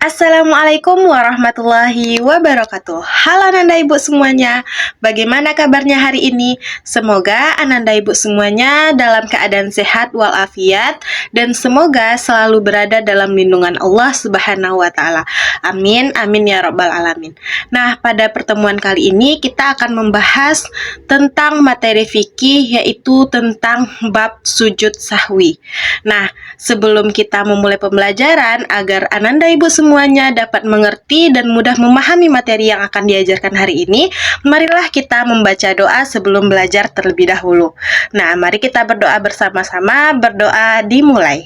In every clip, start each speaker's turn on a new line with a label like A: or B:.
A: Assalamualaikum warahmatullahi wabarakatuh. Halo Ananda Ibu semuanya, bagaimana kabarnya hari ini? Semoga Ananda Ibu semuanya dalam keadaan sehat walafiat dan semoga selalu berada dalam lindungan Allah Subhanahu wa Ta'ala. Amin, amin ya Rabbal 'Alamin. Nah, pada pertemuan kali ini kita akan membahas tentang materi fikih, yaitu tentang bab sujud sahwi. Nah, sebelum kita memulai pembelajaran agar Ananda Ibu semuanya dapat mengerti dan mudah memahami materi yang akan diajarkan hari ini, marilah kita membaca doa sebelum belajar terlebih dahulu. Nah, mari kita berdoa bersama-sama. Berdoa dimulai.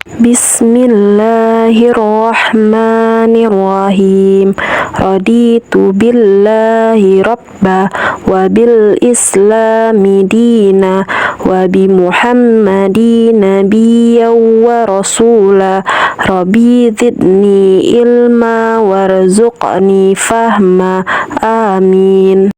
B: Bismillahirrahmanirrahim. Raditu billahi rabba wa bil islami dina wa bi muhammadin nabiyyan wa rasula. Rabbi zidni ilma warzuqni fahma. Amin.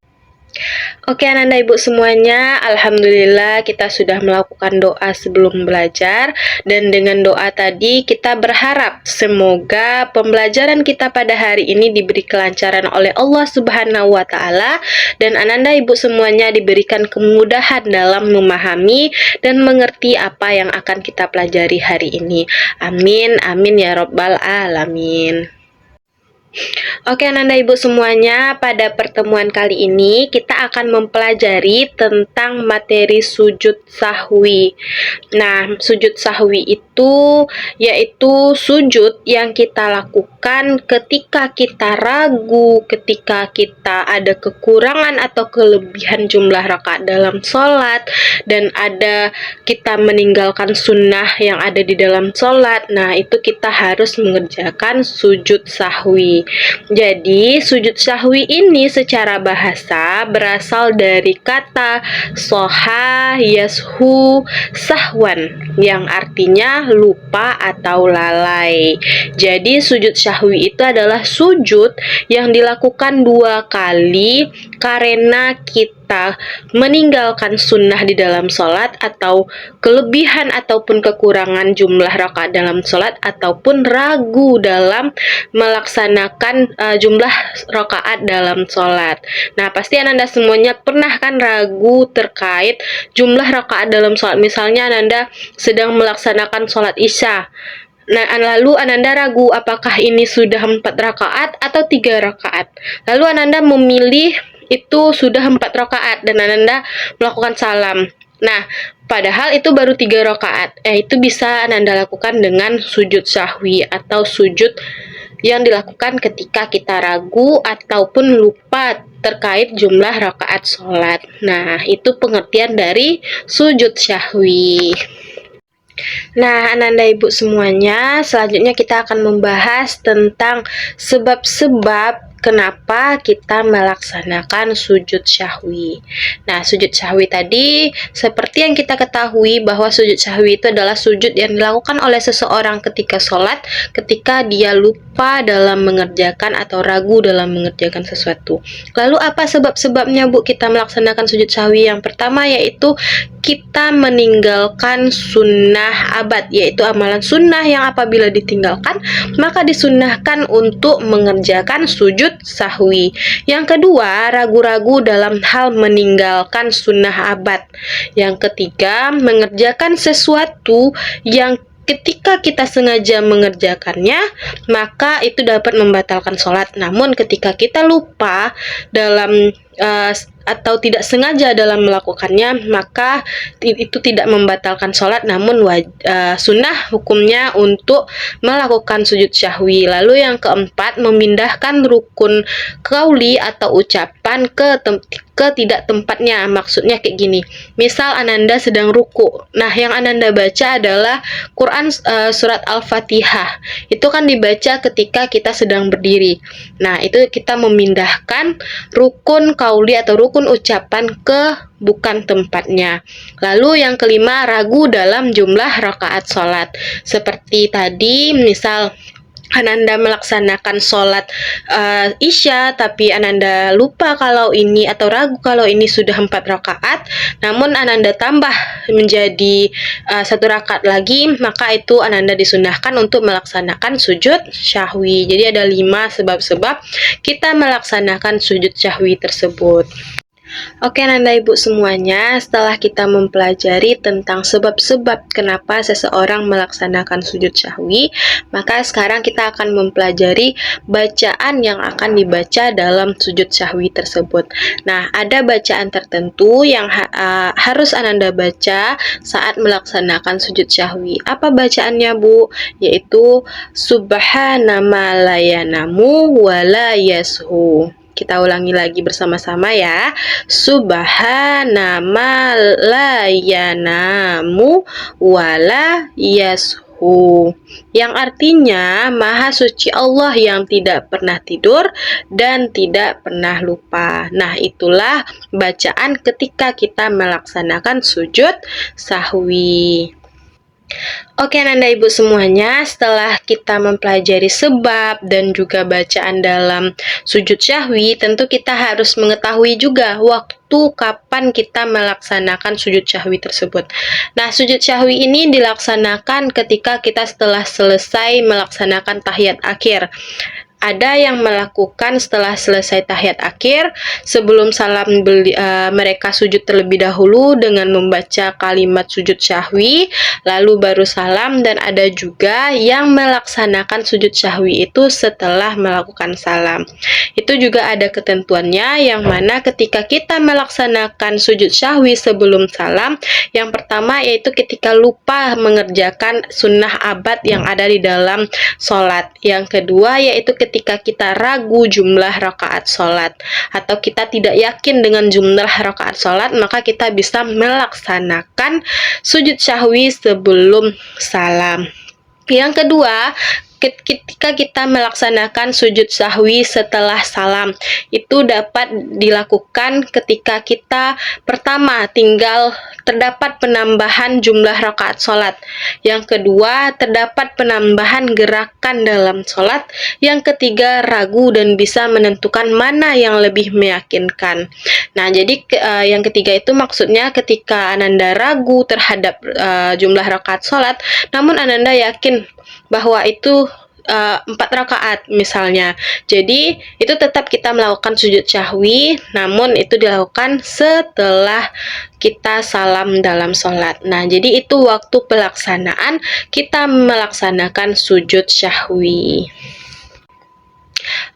A: Oke Ananda Ibu semuanya, Alhamdulillah kita sudah melakukan doa sebelum belajar. Dan dengan doa tadi kita berharap semoga pembelajaran kita pada hari ini diberi kelancaran oleh Allah Subhanahu wa Ta'ala, dan Ananda Ibu semuanya diberikan kemudahan dalam memahami dan mengerti apa yang akan kita pelajari hari ini. Amin, amin ya Rabbal 'Alamin. Oke Ananda Ibu semuanya, pada pertemuan kali ini kita akan mempelajari tentang materi sujud sahwi. Nah, sujud sahwi itu yaitu sujud yang kita lakukan ketika kita ragu, ketika kita ada kekurangan atau kelebihan jumlah rakaat dalam sholat, dan ada kita meninggalkan sunnah yang ada di dalam sholat. Nah, itu kita harus mengerjakan sujud sahwi. Jadi, sujud sahwi ini secara bahasa berasal dari kata soha yashu sahwan, yang artinya lupa atau lalai. Jadi, sujud sahwi itu adalah sujud yang dilakukan 2 kali karena kita meninggalkan sunnah di dalam sholat, atau kelebihan ataupun kekurangan jumlah rakaat dalam sholat, ataupun ragu dalam melaksanakan jumlah rakaat dalam sholat. Nah, pasti Ananda semuanya pernah kan ragu terkait jumlah rakaat dalam sholat. Misalnya Ananda sedang melaksanakan sholat isya. Nah, lalu Ananda ragu apakah ini sudah 4 rakaat atau 3 rakaat. Lalu Ananda memilih itu sudah 4 rakaat dan Ananda melakukan salam. Nah, padahal itu baru 3 rakaat. Itu bisa Ananda lakukan dengan sujud sahwi atau sujud yang dilakukan ketika kita ragu ataupun lupa terkait jumlah rakaat sholat. Nah, itu pengertian dari sujud sahwi. Nah, Ananda Ibu semuanya, selanjutnya kita akan membahas tentang sebab-sebab kenapa kita melaksanakan sujud sahwi. Nah, sujud sahwi tadi, seperti yang kita ketahui bahwa sujud sahwi itu adalah sujud yang dilakukan oleh seseorang ketika sholat, ketika dia lupa dalam mengerjakan atau ragu dalam mengerjakan sesuatu. Lalu apa sebab-sebabnya Bu kita melaksanakan sujud sahwi? Yang pertama yaitu kita meninggalkan sunnah abad, yaitu amalan sunnah yang apabila ditinggalkan maka disunnahkan untuk mengerjakan sujud sahwi. Yang kedua, ragu-ragu dalam hal meninggalkan sunnah abad. Yang ketiga, mengerjakan sesuatu yang ketika kita sengaja mengerjakannya, maka itu dapat membatalkan sholat. Namun ketika kita lupa dalam atau tidak sengaja dalam melakukannya, maka itu tidak membatalkan sholat, namun sunnah hukumnya untuk melakukan sujud sahwi. Lalu yang keempat, memindahkan rukun qauli atau ucapan ke tidak tempatnya. Maksudnya kayak gini, misal Ananda sedang ruku, nah yang Ananda baca adalah Quran surat Al-Fatihah, itu kan dibaca ketika kita sedang berdiri. Nah, itu kita memindahkan rukun qauli atau rukun ucapan ke bukan tempatnya. Lalu yang kelima, ragu dalam jumlah rakaat sholat. Seperti tadi, misal Ananda melaksanakan sholat Isya, tapi Ananda lupa kalau ini atau ragu kalau ini sudah 4 rakaat, namun Ananda tambah menjadi 1 rakaat lagi, maka itu Ananda disunahkan untuk melaksanakan sujud syahwi. Jadi ada 5 sebab-sebab kita melaksanakan sujud syahwi tersebut. Oke Nanda Ibu semuanya, setelah kita mempelajari tentang sebab-sebab kenapa seseorang melaksanakan sujud syahwi, maka sekarang kita akan mempelajari bacaan yang akan dibaca dalam sujud syahwi tersebut. Nah, ada bacaan tertentu yang harus Ananda baca saat melaksanakan sujud syahwi. Apa bacaannya Bu? Yaitu Subhana ma la yanamu wa la yashu. Kita ulangi lagi bersama-sama ya. Subhana ma la yanamu wa la yashu. Yang artinya Maha Suci Allah yang tidak pernah tidur dan tidak pernah lupa. Nah, itulah bacaan ketika kita melaksanakan sujud sahwi. Oke Nanda Ibu semuanya, setelah kita mempelajari sebab dan juga bacaan dalam sujud syahwi, tentu kita harus mengetahui juga waktu kapan kita melaksanakan sujud syahwi tersebut. Nah, sujud syahwi ini dilaksanakan ketika kita setelah selesai melaksanakan tahiyat akhir. Ada yang melakukan setelah selesai tahiyat akhir, sebelum salam mereka sujud terlebih dahulu dengan membaca kalimat sujud syahwi, lalu baru salam, dan ada juga yang melaksanakan sujud syahwi itu setelah melakukan salam. Itu juga ada ketentuannya, yang mana ketika kita melaksanakan sujud syahwi sebelum salam, yang pertama yaitu ketika lupa mengerjakan sunnah abad yang ada di dalam sholat. Yang kedua yaitu ketika kita ragu jumlah rakaat sholat, atau kita tidak yakin dengan jumlah rakaat sholat, maka kita bisa melaksanakan sujud syahwi sebelum salam. Yang kedua, ketika kita melaksanakan sujud sahwi setelah salam, itu dapat dilakukan ketika kita pertama terdapat penambahan jumlah rakaat sholat, yang kedua terdapat penambahan gerakan dalam sholat, yang ketiga ragu dan bisa menentukan mana yang lebih meyakinkan. Nah, jadi yang ketiga itu maksudnya ketika Ananda ragu terhadap jumlah rakaat sholat, namun Ananda yakin bahwa itu 4 rakaat misalnya. Jadi itu tetap kita melakukan sujud syahwi, namun itu dilakukan setelah kita salam dalam sholat. Nah, jadi itu waktu pelaksanaan kita melaksanakan sujud syahwi.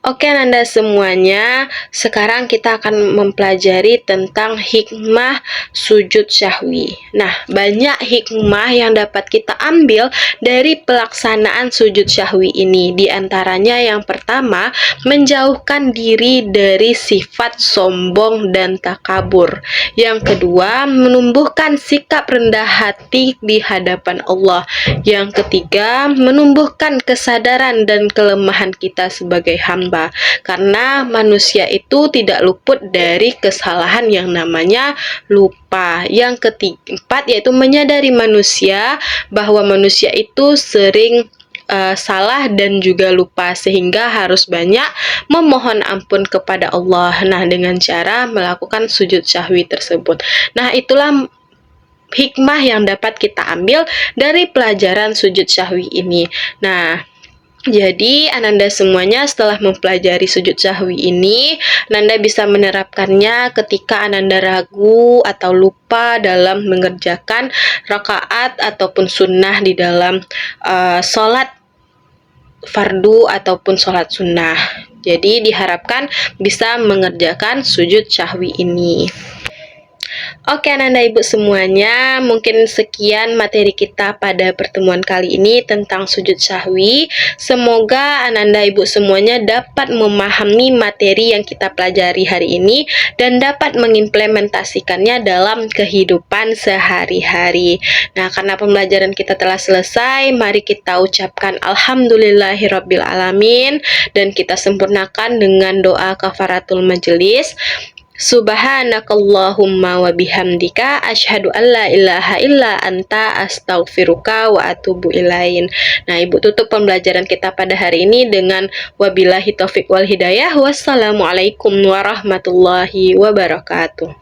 A: Oke Nanda semuanya, sekarang kita akan mempelajari tentang hikmah sujud syahwi. Nah, banyak hikmah yang dapat kita ambil dari pelaksanaan sujud syahwi ini. Di antaranya yang pertama, menjauhkan diri dari sifat sombong dan takabur. Yang kedua, menumbuhkan sikap rendah hati di hadapan Allah. Yang ketiga, menumbuhkan kesadaran dan kelemahan kita sebagai hamba. Karena manusia itu tidak luput dari kesalahan yang namanya lupa. Yang keempat yaitu menyadari manusia bahwa manusia itu sering salah dan juga lupa, sehingga harus banyak memohon ampun kepada Allah. Nah, dengan cara melakukan sujud syahwi tersebut. Nah, itulah hikmah yang dapat kita ambil dari pelajaran sujud syahwi ini. Nah, jadi Ananda semuanya setelah mempelajari sujud syahwi ini, Ananda bisa menerapkannya ketika Ananda ragu atau lupa dalam mengerjakan rakaat ataupun sunnah di dalam sholat fardu ataupun sholat sunnah. Jadi diharapkan bisa mengerjakan sujud syahwi ini. Oke Ananda Ibu semuanya, mungkin sekian materi kita pada pertemuan kali ini tentang sujud syahwi. Semoga Ananda Ibu semuanya dapat memahami materi yang kita pelajari hari ini dan dapat mengimplementasikannya dalam kehidupan sehari-hari. Nah, karena pembelajaran kita telah selesai, mari kita ucapkan Alhamdulillahirabbil alamin dan kita sempurnakan dengan doa kafaratul majelis. Subhanakallahumma wa bihamdika asyhadu an la ilaha illa anta astaghfiruka wa atubu ilain. Nah, Ibu tutup pembelajaran kita pada hari ini dengan wabillahi taufik wal hidayah. Wassalamualaikum warahmatullahi wabarakatuh.